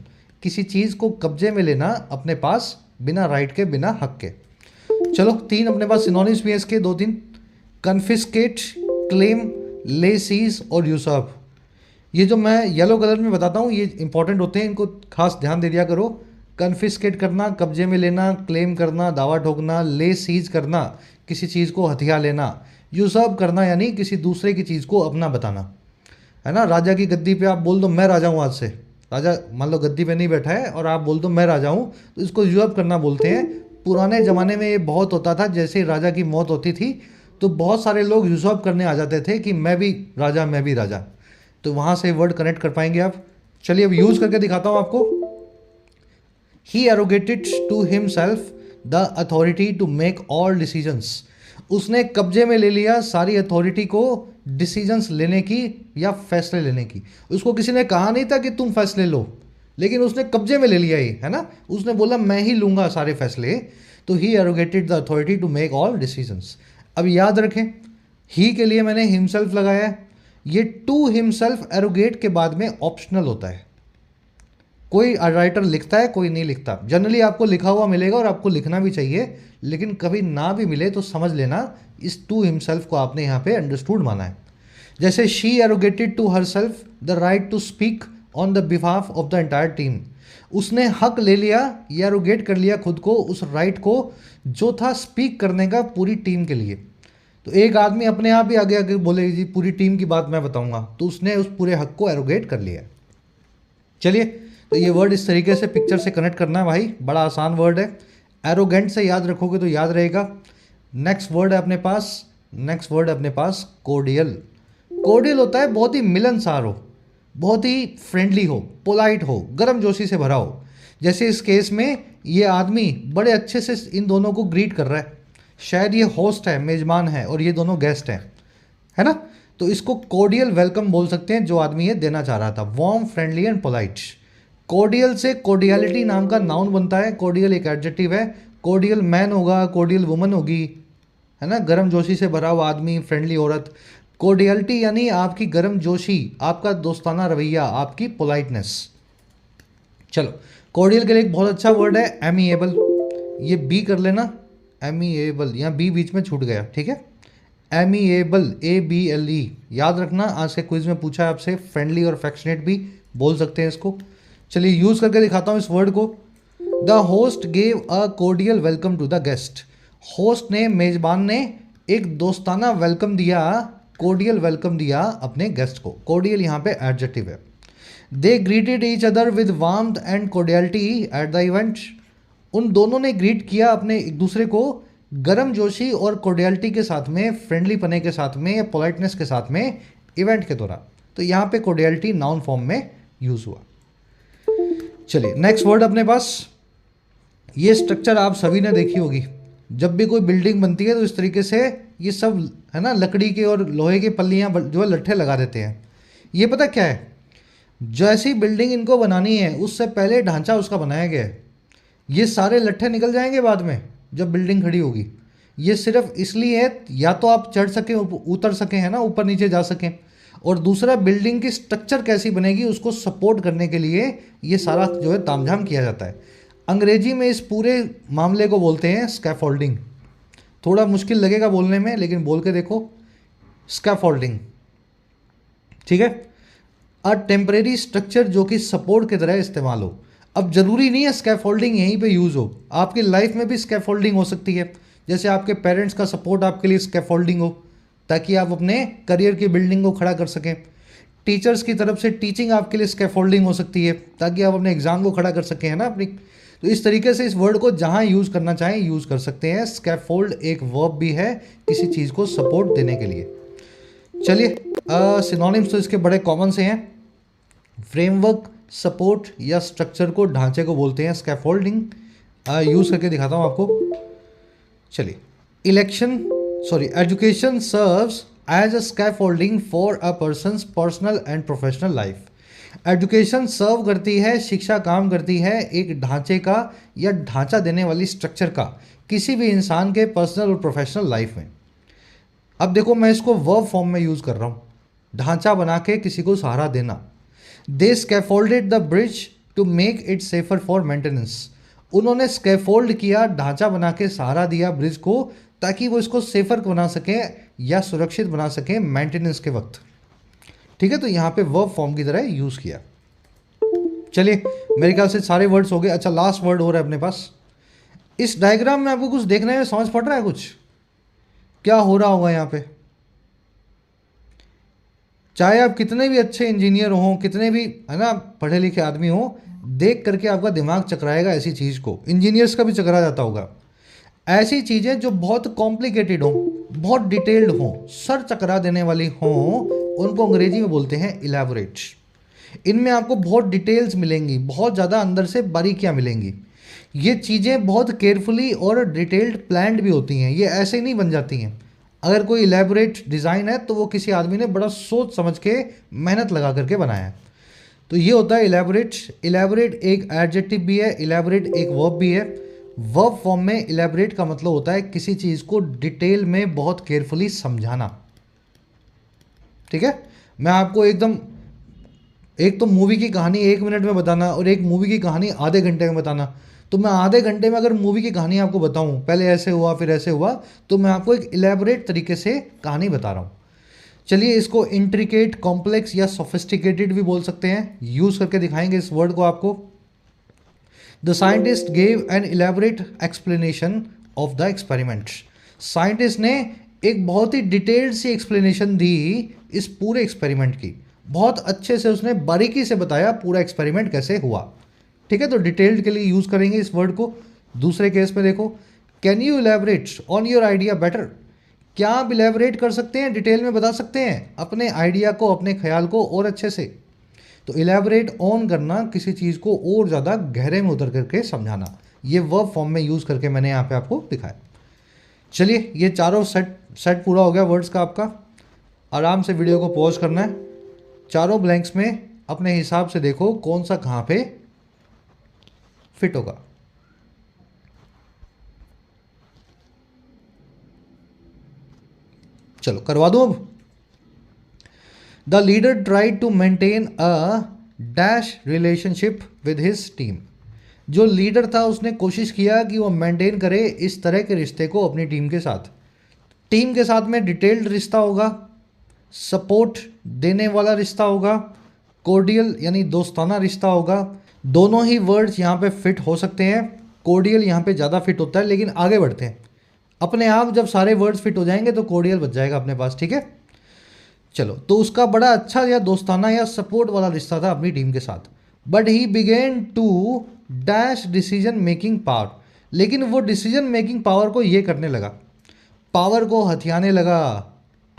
किसी चीज़ को कब्जे में लेना अपने पास बिना राइट के, बिना हक के। चलो तीन अपने पास सिनोनिम्स भी हैं इसके, दो तीन, कन्फिस्केट, क्लेम, ले सीज और यूसर्व। ये जो मैं येलो कलर में बताता हूँ ये इंपॉर्टेंट होते हैं, इनको खास ध्यान दे दिया करो। कन्फिस्केट करना, कब्जे में लेना, क्लेम करना, दावा ठोकना, ले सीज करना, किसी चीज़ को हथियार लेना, यूसर्व करना यानी किसी दूसरे की चीज़ को अपना बताना, है ना। राजा की गद्दी पे आप बोल दो मैं राजा हूँ आज से, राजा मान लो गद्दी पे नहीं बैठा है और आप बोल दो मैं राजा हूँ, तो इसको यूसर्व करना बोलते हैं। पुराने ज़माने में ये बहुत होता था, जैसे ही राजा की मौत होती थी तो बहुत सारे लोग यूसर्व करने आ जाते थे कि मैं भी राजा, मैं भी राजा, तो वहाँ से वर्ड कनेक्ट कर पाएंगे आप। चलिए अब यूज़ करके दिखाता हूँ आपको। He arrogated to himself the authority to make all decisions, उसने कब्जे में ले लिया सारी अथॉरिटी को डिसीजंस लेने की या फैसले लेने की। उसको किसी ने कहा नहीं था कि तुम फैसले लो, लेकिन उसने कब्जे में ले लिया ये, है ना, उसने बोला मैं ही लूँगा सारे फैसले। तो he arrogated the authority to make all decisions. अब याद रखें ही के लिए मैंने हिमसेल्फ लगाया है, ये टू हिमसेल्फ एरोगेट के बाद में ऑप्शनल होता है। कोई राइटर लिखता है, कोई नहीं लिखता, जनरली आपको लिखा हुआ मिलेगा और आपको लिखना भी चाहिए, लेकिन कभी ना भी मिले तो समझ लेना इस टू हिमसेल्फ को आपने यहाँ पे अंडरस्टूड माना है। जैसे she arrogated to her self the right to speak on the behalf of the entire team, उसने हक ले लिया या एरोगेट कर लिया खुद को उस राइट को जो था स्पीक करने का पूरी टीम के लिए। तो एक आदमी अपने आप ही आगे आगे बोले जी पूरी टीम की बात मैं बताऊंगा, तो उसने उस पूरे हक को एरोगेट कर लिया। चलिए, तो ये वर्ड इस तरीके से पिक्चर से कनेक्ट करना है भाई, बड़ा आसान वर्ड है। एरोगेंट से याद रखोगे तो याद रहेगा। नेक्स्ट वर्ड है अपने पास, नेक्स्ट वर्ड है अपने पास कोडियल। कोडियल होता है बहुत ही मिलनसार हो, बहुत ही फ्रेंडली हो, पोलाइट हो, गर्मजोशी से भरा हो। जैसे इस केस में ये आदमी बड़े अच्छे से इन दोनों को ग्रीट कर रहा है। शायद ये होस्ट है, मेजबान है, और ये दोनों गेस्ट हैं, है ना। तो इसको कोडियल वेलकम बोल सकते हैं, जो आदमी ये देना चाह रहा था। Warm, friendly and polite. Cordial से कोडियलिटी नाम का नाउन बनता है। कोडियल एक एडजेक्टिव है। कोडियल मैन होगा, कोडियल वुमन होगी, है ना, गर्मजोशी से भरा हुआ आदमी, फ्रेंडली औरत। कोडियलिटी यानी आपकी गर्मजोशी, आपका दोस्ताना रवैया, आपकी पोलाइटनेस। चलो, कोडियल के लिए एक बहुत अच्छा वर्ड है एमिएबल। ये बी कर लेना, एमिएबल, यहाँ बी बीच में छूट गया, ठीक है। एमिएबल, ABLE, याद रखना, आज के क्विज में पूछा है आपसे। फ्रेंडली और अफेक्शनेट भी बोल सकते हैं इसको। चलिए यूज़ करके दिखाता हूँ इस वर्ड को। The host gave a cordial welcome to the guest. Host ने, मेजबान ने एक दोस्ताना वेलकम दिया, कोडियल वेलकम दिया अपने गेस्ट को। कोडियल यहाँ पे एडजेक्टिव है। They greeted each other with warmth and cordiality at the event. उन दोनों ने ग्रीट किया अपने एक दूसरे को गर्मजोशी और कोडियलिटी के साथ में, फ्रेंडली पने के साथ में, या पोलाइटनेस के साथ में, इवेंट के दौरान। तो यहाँ पे कोडियलिटी नाउन फॉर्म में यूज हुआ। चलिए नेक्स्ट वर्ड अपने पास। ये स्ट्रक्चर आप सभी ने देखी होगी। जब भी कोई बिल्डिंग बनती है तो इस तरीके से ये सब, है ना, लकड़ी के और लोहे की पल्लियाँ जो है लट्ठे लगा देते हैं। ये पता क्या है, जैसी बिल्डिंग इनको बनानी है उससे पहले ढांचा उसका बनाया गया है। ये सारे लट्ठे निकल जाएंगे बाद में जब बिल्डिंग खड़ी होगी। ये सिर्फ इसलिए है, या तो आप चढ़ सकें, उतर सकें, है ना, ऊपर नीचे जा सकें, और दूसरा बिल्डिंग की स्ट्रक्चर कैसी बनेगी उसको सपोर्ट करने के लिए ये सारा जो है तामझाम किया जाता है। अंग्रेजी में इस पूरे मामले को बोलते हैं स्कैफोल्डिंग। थोड़ा मुश्किल लगेगा बोलने में, लेकिन बोल के देखो, स्कैफोल्डिंग, ठीक है। अ टेम्परेरी स्ट्रक्चर जो कि सपोर्ट की तरह इस्तेमाल हो। अब जरूरी नहीं है स्कैफोल्डिंग यहीं पे यूज़ हो, आपकी लाइफ में भी स्कैफोल्डिंग हो सकती है। जैसे आपके पेरेंट्स का सपोर्ट आपके लिए स्कैफोल्डिंग हो, ताकि आप अपने करियर की बिल्डिंग को खड़ा कर सकें। टीचर्स की तरफ से टीचिंग आपके लिए स्कैफोल्डिंग हो सकती है, ताकि आप अपने एग्जाम को खड़ा कर सकें, है ना, अपनी। तो इस तरीके से इस वर्ड को जहाँ यूज़ करना चाहें यूज़ कर सकते हैं। स्कैफोल्ड एक वर्ब भी है किसी चीज़ को सपोर्ट देने के लिए। चलिए, सिनोनिम्स तो इसके बड़े कॉमन से हैं। फ्रेमवर्क, सपोर्ट या स्ट्रक्चर को, ढांचे को बोलते हैं स्कैफोल्डिंग। यूज़ करके दिखाता हूँ आपको। चलिए, education serves as a scaffolding for a person's personal and professional life. Education serve करती है, शिक्षा काम करती है एक ढांचे का या ढांचा देने वाली स्ट्रक्चर का किसी भी इंसान के पर्सनल और प्रोफेशनल लाइफ में। अब देखो, मैं इसको वर्ब फॉर्म में यूज़ कर रहा हूँ, ढांचा बना के किसी को सहारा देना। They scaffolded the bridge to make it safer for maintenance. उन्होंने स्कैफोल्ड किया, ढांचा बना के सहारा दिया ब्रिज को, ताकि वो इसको सेफर बना सकें या सुरक्षित बना सकें मेंटेनेंस के वक्त, ठीक है। तो यहाँ पे वर्ब फॉर्म की तरह यूज़ किया। चलिए, मेरे ख्याल से सारे वर्ड्स हो गए। अच्छा, लास्ट वर्ड हो रहा है अपने पास। इस डायग्राम में आपको कुछ देखने में समझ पड़ रहा है, कुछ क्या हो रहा होगा यहाँ पे? चाहे आप कितने भी अच्छे इंजीनियर हों, कितने भी, है ना, पढ़े लिखे आदमी हों, देख करके आपका दिमाग चकराएगा ऐसी चीज़ को। इंजीनियर्स का भी चकरा जाता होगा। ऐसी चीज़ें जो बहुत कॉम्प्लिकेटेड हों, बहुत डिटेल्ड हों, सर चकरा देने वाली हों, उनको अंग्रेजी में बोलते हैं इलैबोरेट। इनमें आपको बहुत डिटेल्स मिलेंगी, बहुत ज़्यादा अंदर से बारीकियाँ मिलेंगी। ये चीज़ें बहुत केयरफुली और डिटेल्ड प्लान्ड भी होती हैं, ये ऐसे ही नहीं बन जाती हैं। अगर कोई इलैबोरेट डिज़ाइन है तो वो किसी आदमी ने बड़ा सोच समझ के, मेहनत लगा करके बनाया है। तो ये होता है इलैबोरेट। इलैबोरेट एक एडजेक्टिव भी है, इलैबोरेट एक वर्ब भी है। वर्ब फॉर्म में इलैबोरेट का मतलब होता है किसी चीज़ को डिटेल में बहुत केयरफुली समझाना, ठीक है। मैं आपको एकदम, एक तो मूवी की कहानी 1 मिनट में बताना और एक मूवी की कहानी आधे घंटे में बताना। तो मैं आधे घंटे में अगर मूवी की कहानी आपको बताऊं, पहले ऐसे हुआ फिर ऐसे हुआ, तो मैं आपको एक इलैबोरेट तरीके से कहानी बता रहा हूं। चलिए, इसको इंट्रिकेट, कॉम्प्लेक्स या सोफिस्टिकेटेड भी बोल सकते हैं। यूज़ करके दिखाएंगे इस वर्ड को आपको। The scientist gave an elaborate explanation of the experiment. Scientist ने एक बहुत ही डिटेल्ड सी एक्सप्लेनेशन दी इस पूरे एक्सपेरिमेंट की। बहुत अच्छे से उसने बारीकी से बताया पूरा एक्सपेरिमेंट कैसे हुआ। ठीक है, तो डिटेल्ड के लिए यूज़ करेंगे इस वर्ड को। दूसरे केस में देखो, can you elaborate on your idea better. क्या आप इलेबरेट कर सकते हैं, डिटेल में बता सकते हैं अपने आइडिया को, अपने ख्याल को और अच्छे से। तो इलेबरेट ऑन करना, किसी चीज़ को और ज़्यादा गहरे में उतर करके समझाना, ये वर्ब फॉर्म में यूज़ करके मैंने यहाँ पे आपको दिखाया। चलिए, ये चारों सेट पूरा हो गया वर्ड्स का आपका। आराम से वीडियो को पॉज करना है, चारों ब्लैंक्स में अपने हिसाब से देखो कौन सा कहाँ पे फिट होगा। चलो करवा दो अब। The leader tried to maintain a dash relationship with his team. जो लीडर था उसने कोशिश किया कि वो मेंटेन करे इस तरह के रिश्ते को अपनी टीम के साथ। टीम के साथ में डिटेल्ड रिश्ता होगा, सपोर्ट देने वाला रिश्ता होगा, कोर्डियल यानी दोस्ताना रिश्ता होगा। दोनों ही वर्ड्स यहाँ पे फिट हो सकते हैं। कोर्डियल यहाँ पे ज़्यादा फिट होता है, लेकिन आगे बढ़ते हैं। अपने आप जब सारे वर्ड्स फिट हो जाएंगे तो कोर्डियल बच जाएगा अपने पास। ठीक है, चलो, तो उसका बड़ा अच्छा या दोस्ताना या सपोर्ट वाला रिश्ता था अपनी टीम के साथ। But he began to dash decision making power. लेकिन वो डिसीजन मेकिंग पावर को ये करने लगा, पावर को हथियाने लगा।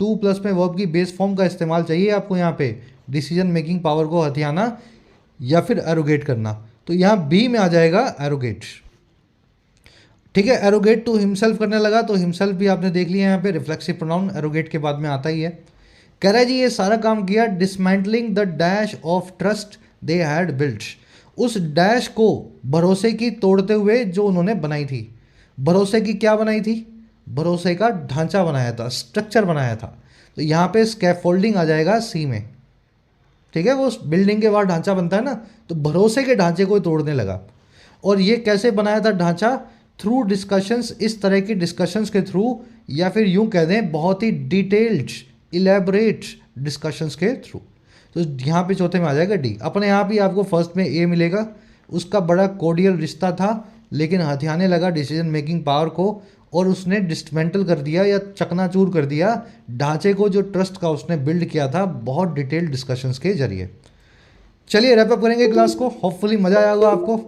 टू प्लस में वर्ब की बेस फॉर्म का इस्तेमाल चाहिए आपको यहाँ पे, डिसीजन मेकिंग पावर को हथियाना या फिर एरोगेट करना। तो यहाँ बी में आ जाएगा एरोगेट। ठीक है, एरोगेट टू हिमसेल्फ करने लगा, तो हिमसेल्फ भी आपने देख लिया यहाँ पे, रिफ्लेक्सिव प्रोनाउन एरोगेट के बाद में आता ही है। कह रहा है जी ये सारा काम किया dismantling the dash of trust they had built. उस डैश को, भरोसे की तोड़ते हुए जो उन्होंने बनाई थी। भरोसे की क्या बनाई थी, भरोसे का ढांचा बनाया था, स्ट्रक्चर बनाया था। तो यहाँ पे स्कैफोल्डिंग आ जाएगा सी में। ठीक है, वो बिल्डिंग के बाद ढांचा बनता है ना, तो भरोसे के ढांचे को तोड़ने लगा। और ये कैसे बनाया था ढांचा, थ्रू डिस्कशंस, इस तरह की डिस्कशंस के थ्रू, या फिर यूं कह दें बहुत ही डिटेल्ड इलेबरेट डिस्कशंस के थ्रू। तो यहाँ पे चौथे में आ जाएगा डी। अपने आप ही आपको फर्स्ट में ए मिलेगा। उसका बड़ा कोर्डियल रिश्ता था, लेकिन हथियाने लगा डिसीजन मेकिंग पावर को, और उसने डिस्मेंटल कर दिया या चकनाचूर कर दिया ढांचे को जो ट्रस्ट का उसने बिल्ड किया था बहुत डिटेल्ड डिस्कशंस के जरिए। चलिए रैप अप करेंगे क्लास को। होपफुली मज़ा आया होगा आपको।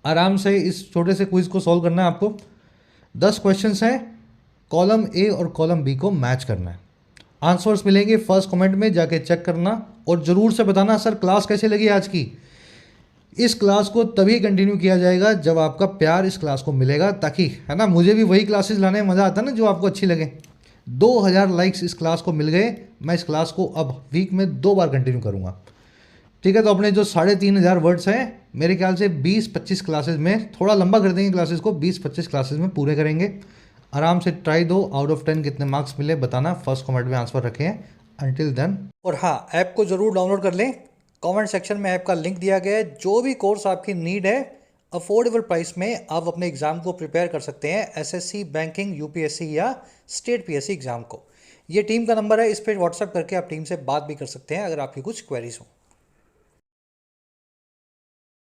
आराम से इस छोटे से क्विज को सॉल्व करना है आपको। 10 क्वेश्चंस हैं, कॉलम ए और कॉलम बी को मैच करना है। आंसर्स मिलेंगे फर्स्ट कमेंट में, जाके चेक करना और ज़रूर से बताना सर क्लास कैसे लगी आज की। इस क्लास को तभी कंटिन्यू किया जाएगा जब आपका प्यार इस क्लास को मिलेगा, ताकि है ना मुझे भी वही क्लासेस लाने में मज़ा आता है ना जो आपको अच्छी लगे। 2000 लाइक्स इस क्लास को मिल गए। मैं इस क्लास को अब वीक में 2 बार कंटिन्यू करूँगा। ठीक है, तो अपने जो 3500 वर्ड्स हैं मेरे ख्याल से 20-25 क्लासेस में, थोड़ा लंबा कर देंगे क्लासेस को, 20-25 क्लासेस में पूरे करेंगे। आराम से ट्राई दो, आउट ऑफ 10 कितने मार्क्स मिले बताना, फर्स्ट कमेंट में आंसर रखे हैं। अंटिल देन, और हाँ, ऐप को ज़रूर डाउनलोड कर लें। कमेंट सेक्शन में ऐप का लिंक दिया गया है। जो भी कोर्स आपकी नीड है, अफोर्डेबल प्राइस में आप अपने एग्ज़ाम को प्रिपेयर कर सकते हैं, एसएससी, बैंकिंग, यूपीएससी या स्टेट पीएससी एग्ज़ाम को। ये टीम का नंबर है, इस पर व्हाट्सएप करके आप टीम से बात भी कर सकते हैं अगर आपकी कुछ क्वेरीज हो।